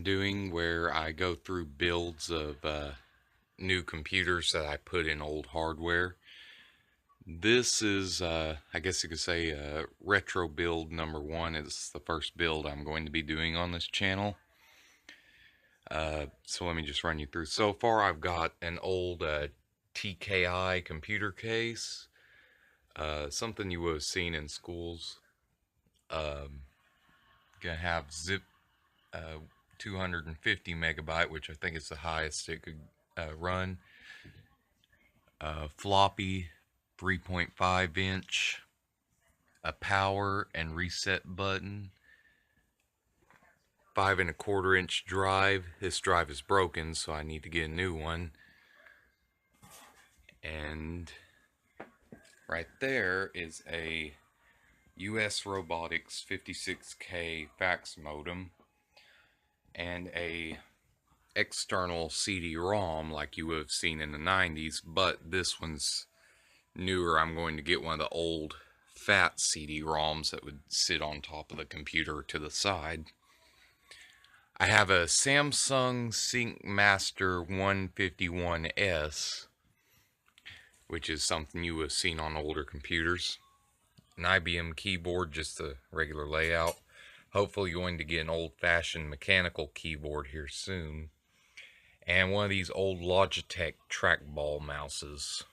I'm doing where I go through builds of new computers that I put in old hardware. This is, I guess you could say, retro build number one. It's the first build I'm going to be doing on this channel. So let me just run you through. So far, I've got an old TKI computer case, something you would have seen in schools. Gonna have zip 250 megabyte, which I think is the highest it could run. Floppy 3.5 inch, a power and reset button, 5 1/4 inch drive. This drive is broken, so I need to get a new one. And right there is a US Robotics 56K fax modem and a external CD-ROM like you would have seen in the 90s, but this one's newer. I'm going to get one of the old fat CD-ROMs that would sit on top of the computer to the side. I have a Samsung Sync Master 151S, which is something you would have seen on older computers. An IBM keyboard, just the regular layout. Hopefully going to get an old-fashioned mechanical keyboard here soon. And one of these old Logitech trackball mouses.